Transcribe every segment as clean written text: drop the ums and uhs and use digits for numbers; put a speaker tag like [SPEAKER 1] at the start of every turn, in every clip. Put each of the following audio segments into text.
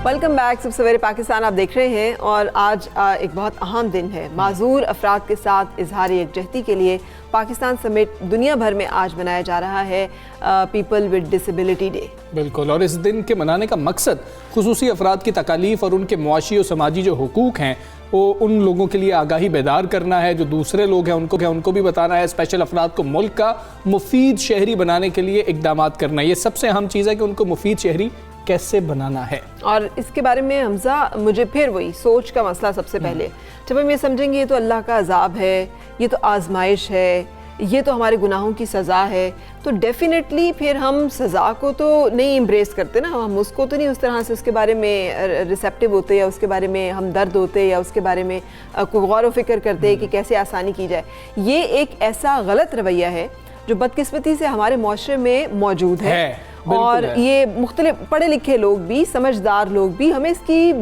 [SPEAKER 1] Welcome back. सब सवेरे पाकिस्तान आप देख रहे हैं और आज एक बहुत अहम दिन है। माजूर अफराद के साथ इजहार यकजहती के लिए पाकिस्तान समेत दुनिया भर में आज मनाया जा रहा है पीपल विद डिसेबिलिटी डे।
[SPEAKER 2] बिल्कुल, और इस दिन के मनाने का मकसद खुसूसी अफराद की तकालीफ और उनके मुआशी और समाजी जो हुकूक हैं वो उन लोगों के लिए आगाही बेदार करना है। जो दूसरे लोग हैं उनको भी बताना है। स्पेशल अफराद को मुल्क का मुफीद शहरी बनाने के लिए इक़दामात करना है। ये सबसे अहम चीज़ है कि उनको मुफीद शहरी कैसे बनाना है। और
[SPEAKER 1] इसके बारे में हमजा मुझे फिर वही सोच का मसला सबसे पहले, जब हम ये समझेंगे ये तो अल्लाह का अजाब है, ये तो आजमाइश है, ये तो हमारे गुनाहों की सज़ा है, तो डेफिनेटली फिर हम सज़ा को तो नहीं इम्ब्रेस करते ना, हम उसको तो नहीं उस तरह से उसके बारे में रिसेप्टिव होते या उसके बारे में हम दर्द होते या उसके बारे में कोई गौर व फिक्र करते कि कैसे आसानी की जाए। ये एक ऐसा गलत रवैया है जो बदकिस्मती से हमारे मुआशरे में मौजूद है। और ये मुख्तलिफ पढ़े लिखे लोग भी, समझदार लोग भी हमें इसकी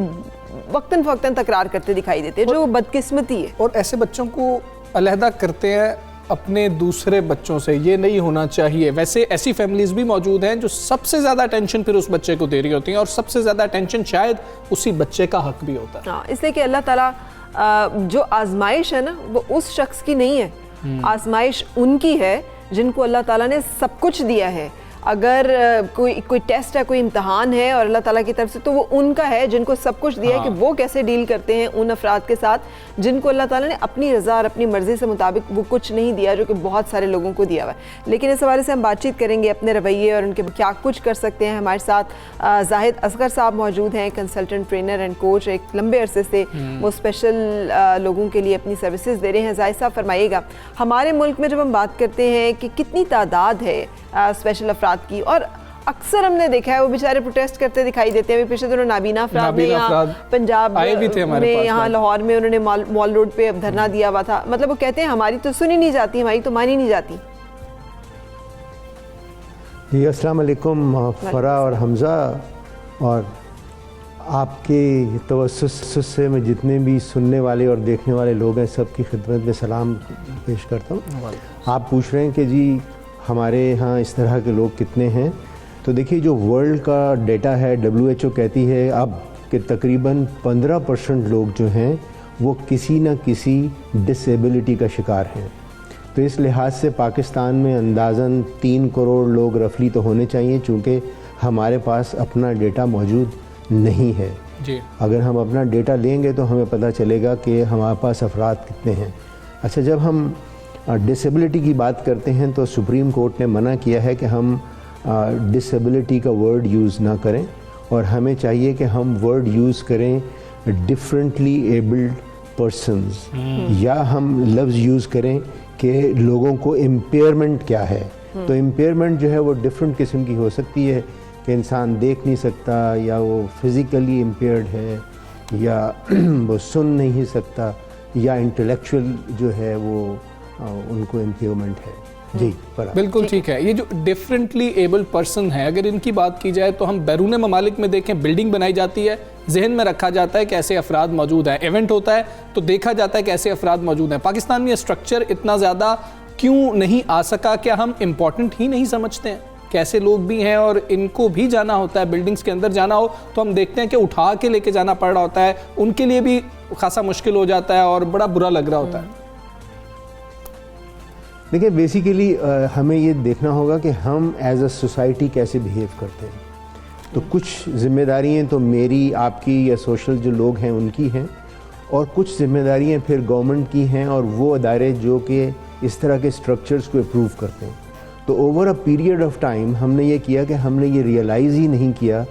[SPEAKER 1] वक्तन फ़वक्तन तकरार करते दिखाई देते हैं, जो बदकिस्मती है।
[SPEAKER 2] और ऐसे बच्चों को अलहदा करते हैं अपने दूसरे बच्चों से, ये नहीं होना चाहिए। वैसे ऐसी फैमिलीज़ भी मौजूद हैं जो सबसे ज़्यादा अटेंशन फिर उस बच्चे को दे रही होती हैं और सबसे ज़्यादा अटेंशन शायद उसी बच्चे का हक भी होता है।
[SPEAKER 1] हाँ, इसलिए कि अल्लाह ताला जो आजमाइश है ना वो उस शख्स की नहीं है, आजमाइश उनकी है जिनको अल्लाह ताला ने सब कुछ दिया है। अगर कोई टेस्ट है, कोई इम्तहान है और अल्लाह ताला की तरफ से, तो वो उनका है जिनको सब कुछ दिया है कि वो कैसे डील करते हैं उन अफराद के साथ जिनको अल्लाह ताला ने अपनी रज़ा और अपनी मर्ज़ी से मुताबिक वो कुछ नहीं दिया, जो कि बहुत सारे लोगों को दिया हुआ है। लेकिन इस हवाले से हम बातचीत करेंगे अपने रवैये और उनके क्या कुछ कर सकते हैं। हमारे साथ जाहिद असगर साहब मौजूद हैं, कंसल्टेंट ट्रेनर एंड कोच। एक लंबे अरसे से वो स्पेशल लोगों के लिए अपनी सर्विसेज दे रहे हैं। जाहिद साहब फरमाइएगा, हमारे मुल्क में जब हम बात करते हैं कि कितनी तादाद है स्पेशल अफराद की, और अक्सर हमने देखा है वो बेचारे प्रोटेस्ट करते दिखाई देते हैं। पिछले दिनों नाबीना अफराद ने यहाँ पंजाब में, यहाँ लाहौर में उन्होंने मॉल रोड पे धरना दिया हुआ था। मतलब वो कहते हैं हमारी तो सुनी नहीं जाती, हमारी तो मानी नहीं जाती।
[SPEAKER 3] जी अस्सलाम वालेकुम फरा और हमजा, और आपके तवस्सुस से मैं जितने भी सुनने वाले और देखने वाले लोग हैं सबकी खिदमत में सलाम पेश करता हूँ। आप पूछ रहे हैं कि जी हमारे यहाँ इस तरह के लोग कितने हैं, तो देखिए जो वर्ल्ड का डेटा है, WHO कहती है अब कि तकरीबन 15% लोग जो हैं वो किसी न किसी डिसेबिलिटी का शिकार हैं। तो इस लिहाज से पाकिस्तान में अंदाज़न 3 करोड़ लोग रफली तो होने चाहिए, चूँकि हमारे पास अपना डेटा मौजूद नहीं है जी। अगर हम अपना डेटा लेंगे तो हमें पता चलेगा कि हमारे पास अफराद कितने हैं। अच्छा, जब हम डिसेबिलिटी की बात करते हैं तो सुप्रीम कोर्ट ने मना किया है कि हम डिसेबिलिटी का वर्ड यूज़ ना करें, और हमें चाहिए कि हम वर्ड यूज़ करें डिफरेंटली एबल्ड पर्सनस, या हम लफ्ज़ यूज़ करें कि लोगों को इम्पेयरमेंट क्या है। तो इम्पेयरमेंट जो है वो डिफरेंट किस्म की हो सकती है कि इंसान देख नहीं सकता, या वो फिज़िकली इम्पेयर्ड है, या वो सुन नहीं सकता, या इंटेलेक्चुअल जो है वो उनको इम्पेयरमेंट है। जी
[SPEAKER 2] बिल्कुल ठीक है। ये जो डिफरेंटली एबल पर्सन है, अगर इनकी बात की जाए तो हम बैरून ममालिक में देखें, बिल्डिंग बनाई जाती है, जहन में रखा जाता है कि ऐसे अफराद मौजूद हैं, इवेंट होता है तो देखा जाता है कि ऐसे अफराद मौजूद हैं। पाकिस्तान में ये स्ट्रक्चर इतना ज़्यादा क्यों नहीं आ सका? क्या हम इम्पॉर्टेंट ही नहीं समझते हैं? कैसे लोग भी हैं और इनको भी जाना होता है, बिल्डिंग्स के अंदर जाना हो तो हम देखते हैं कि उठा के लेके जाना पड़ रहा होता है, उनके लिए भी खासा मुश्किल हो जाता है और बड़ा बुरा लग रहा होता है।
[SPEAKER 3] देखिए बेसिकली हमें ये देखना होगा कि हम एज अ सोसाइटी कैसे बिहेव करते हैं। तो कुछ जिम्मेदारियाँ तो मेरी, आपकी या सोशल जो लोग हैं उनकी हैं, और कुछ जिम्मेदारियाँ फिर गवर्नमेंट की हैं और वो अदारे जो कि इस तरह के स्ट्रक्चर्स को अप्रूव करते हैं। तो over a period of time हमने ये किया कि हमने ये रियलाइज़ ही नहीं किया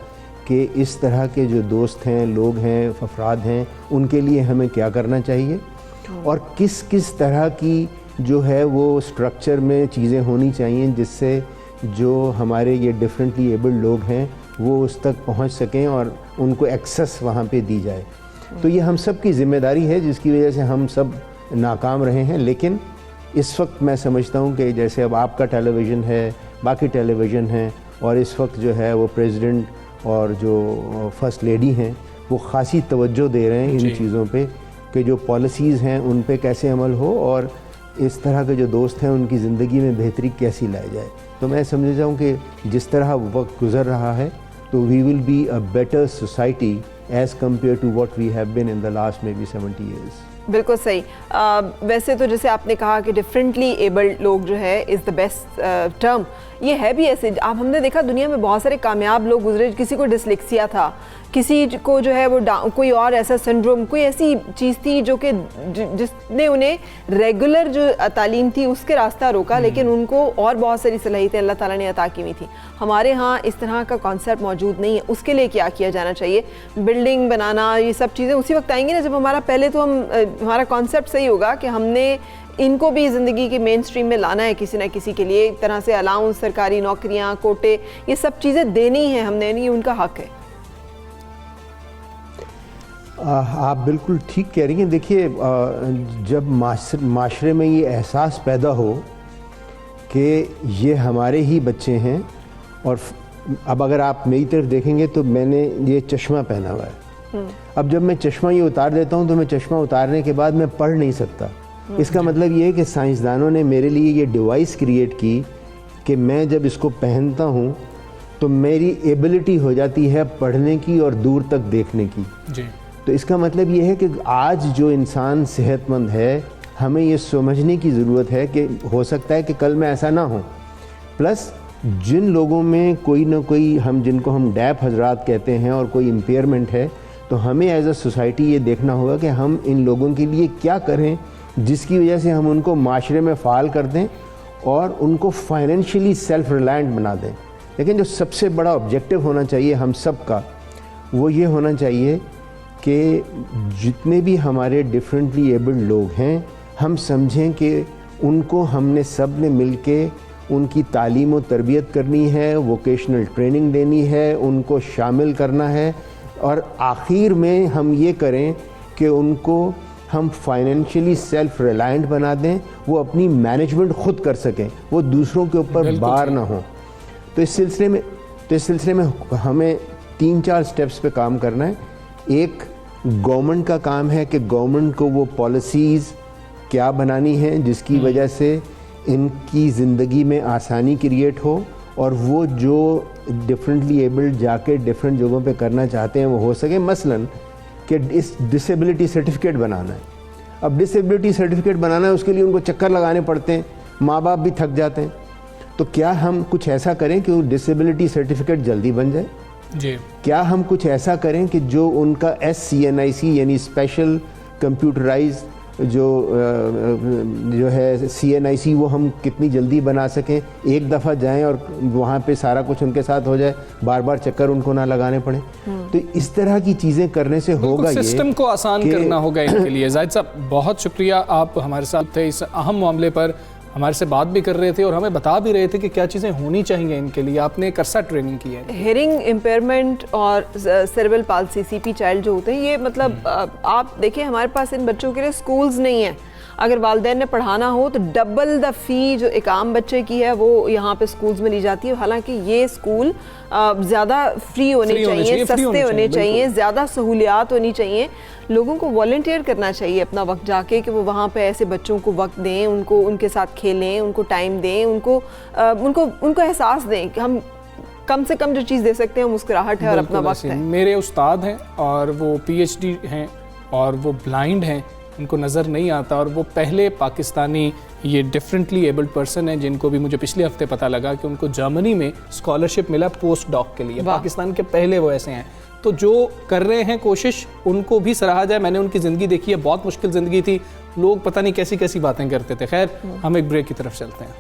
[SPEAKER 3] कि इस तरह के जो दोस्त हैं, लोग हैं, अफराद हैं, उनके लिए हमें क्या करना चाहिए और किस किस तरह की जो है वो स्ट्रक्चर में चीज़ें होनी चाहिए जिससे जो हमारे ये डिफरेंटली एबल्ड लोग हैं वो उस तक पहुंच सकें और उनको एक्सेस वहाँ पे दी जाए। तो ये हम सब की ज़िम्मेदारी है जिसकी वजह से हम सब नाकाम रहे हैं। लेकिन इस वक्त मैं समझता हूँ कि जैसे अब आपका टेलीविज़न है, बाकी टेलीविज़न है, और इस वक्त जो है वो प्रेसिडेंट और जो फर्स्ट लेडी हैं वो ख़ासी तवज्जो दे रहे हैं इन चीज़ों पे कि जो पॉलिसीज़ हैं उन पे कैसे अमल हो और इस तरह के जो दोस्त हैं उनकी ज़िंदगी में बेहतरी कैसी लाई जाए। तो मैं समझता हूँ कि जिस तरह वक्त गुज़र रहा है तो तो we will be a better society as compared to what we have been in the last maybe 70 years.
[SPEAKER 1] बिल्कुल सही। वैसे तो जैसे आपने कहा कि डिफरेंटली एबल्ड लोग जो है इज़ द बेस्ट टर्म, ये है भी ऐसे। अब हमने देखा दुनिया में बहुत सारे कामयाब लोग गुजरे, किसी को डिसलेक्सिया था, किसी को जो है वो कोई और ऐसा सिंड्रोम, कोई ऐसी चीज़ थी जो कि जिसने उन्हें रेगुलर जो तालीम थी उसके रास्ता रोका, लेकिन उनको और बहुत सारी सलाहियतें अल्लाह ताला ने अता की हुई थी। हमारे यहाँ इस तरह का कॉन्सेप्ट मौजूद नहीं है। उसके लिए क्या किया जाना चाहिए? बिल्डिंग बनाना, ये सब चीज़ें उसी वक्त आएंगी ना जब हमारा पहले तो हमारा कॉन्सेप्ट सही होगा कि हमने इनको भी ज़िंदगी के मेन स्ट्रीम में लाना है किसी ना किसी के लिए। एक तरह से अलाउंस, सरकारी नौकरियाँ, कोटे, ये सब चीज़ें देनी है हमने, नहीं उनका हक है।
[SPEAKER 3] आप बिल्कुल ठीक कह रही हैं। देखिए, जब माशरे में ये एहसास पैदा हो कि ये हमारे ही बच्चे हैं, और अब अगर आप मेरी तरफ देखेंगे तो मैंने ये चश्मा पहना हुआ है। अब जब मैं चश्मा ये उतार देता हूँ तो मैं चश्मा उतारने के बाद मैं पढ़ नहीं सकता। इसका मतलब ये है कि साइंसदानों ने मेरे लिए ये डिवाइस क्रिएट की कि मैं जब इसको पहनता हूँ तो मेरी एबिलिटी हो जाती है पढ़ने की और दूर तक देखने की
[SPEAKER 2] जी।
[SPEAKER 3] तो इसका मतलब ये है कि आज जो इंसान सेहतमंद है, हमें ये समझने की ज़रूरत है कि हो सकता है कि कल में ऐसा ना हो। प्लस जिन लोगों में कोई ना कोई, हम जिनको हम डैप हजरात कहते हैं, और कोई इम्पेयरमेंट है, तो हमें एज अ सोसाइटी ये देखना होगा कि हम इन लोगों के लिए क्या करें जिसकी वजह से हम उनको माशरे में फ़ाल कर दें और उनको फाइनेंशियली सेल्फ रिलायंट बना दें। लेकिन जो सबसे बड़ा ऑब्जेक्टिव होना चाहिए हम सब का, वो ये होना चाहिए कि जितने भी हमारे डिफरेंटली एबल्ड लोग हैं, हम समझें कि उनको हमने सब ने मिल के उनकी तालीम और तरबियत करनी है, वोकेशनल ट्रेनिंग देनी है, उनको शामिल करना है, और आखिर में हम ये करें कि उनको हम फाइनेंशियली सेल्फ रिलायंट बना दें, वो अपनी मैनेजमेंट ख़ुद कर सकें, वो दूसरों के ऊपर बार ना हो। तो इस सिलसिले में हमें 3-4 स्टेप्स पे काम करना है। एक, गवर्नमेंट का काम है कि गवर्नमेंट को वो पॉलिसीज़ क्या बनानी है जिसकी वजह से इनकी ज़िंदगी में आसानी क्रिएट हो, और वो जो डिफरेंटली एबल्ड जाके डिफरेंट जगहों पे करना चाहते हैं वो हो सके। मसलन कि इस डिसेबिलिटी सर्टिफिकेट बनाना है। अब डिसेबिलिटी सर्टिफिकेट बनाना है, उसके लिए उनको चक्कर लगाने पड़ते हैं, माँ बाप भी थक जाते हैं। तो क्या हम कुछ ऐसा करें कि वो डिसेबिलिटी सर्टिफिकेट जल्दी बन जाए
[SPEAKER 2] जी?
[SPEAKER 3] क्या हम कुछ ऐसा करें कि जो उनका SCNIC यानी स्पेशल कंप्यूटराइज जो है CNIC, वो हम कितनी जल्दी बना सकें, एक दफ़ा जाएं और वहाँ पे सारा कुछ उनके साथ हो जाए, बार बार चक्कर उनको ना लगाने पड़े। तो इस तरह की चीज़ें करने से होगा ये
[SPEAKER 2] सिस्टम को आसान करना होगा इनके लिए। जाहिद साहब, बहुत शुक्रिया, आप हमारे साथ थे, इस अहम मामले पर हमारे से बात भी कर रहे थे और हमें बता भी रहे थे कि क्या चीज़ें होनी चाहिए इनके लिए। आपने एक अरसा ट्रेनिंग की है।
[SPEAKER 1] हेयरिंग इम्पेयरमेंट और सेरेब्रल पाल्सी CP चाइल्ड जो होते हैं, ये मतलब आप देखिए हमारे पास इन बच्चों के लिए स्कूल्स नहीं हैं। अगर वालिदैन ने पढ़ाना हो तो डबल द फ़ी जो एक आम बच्चे की है वो यहाँ पे स्कूल्स में ली जाती है। हालांकि ये स्कूल ज़्यादा फ्री होने चाहिए, सस्ते होने चाहिए, ज़्यादा सहूलियात होनी चाहिए। लोगों को वॉलंटियर करना चाहिए अपना वक्त जाके कि वो वहाँ पे ऐसे बच्चों को वक्त दें, उनको उनके साथ खेलें, उनको टाइम दें, उनको एहसास दें कि हम कम से कम जो चीज़ दे सकते हैं मुस्कुराहट है और अपना वक्त है।
[SPEAKER 2] मेरे उस्ताद हैं और वो PhD हैं और वो ब्लाइंड हैं, उनको नज़र नहीं आता, और वो पहले पाकिस्तानी ये डिफरेंटली एबल्ड पर्सन हैं जिनको भी मुझे पिछले हफ्ते पता लगा कि उनको जर्मनी में स्कॉलरशिप मिला पोस्ट डॉक के लिए। पाकिस्तान के पहले वो ऐसे हैं। तो जो कर रहे हैं कोशिश, उनको भी सराहा जाए। मैंने उनकी ज़िंदगी देखी है, बहुत मुश्किल ज़िंदगी थी, लोग पता नहीं कैसी कैसी बातें करते थे। खैर, हम एक ब्रेक की तरफ चलते हैं।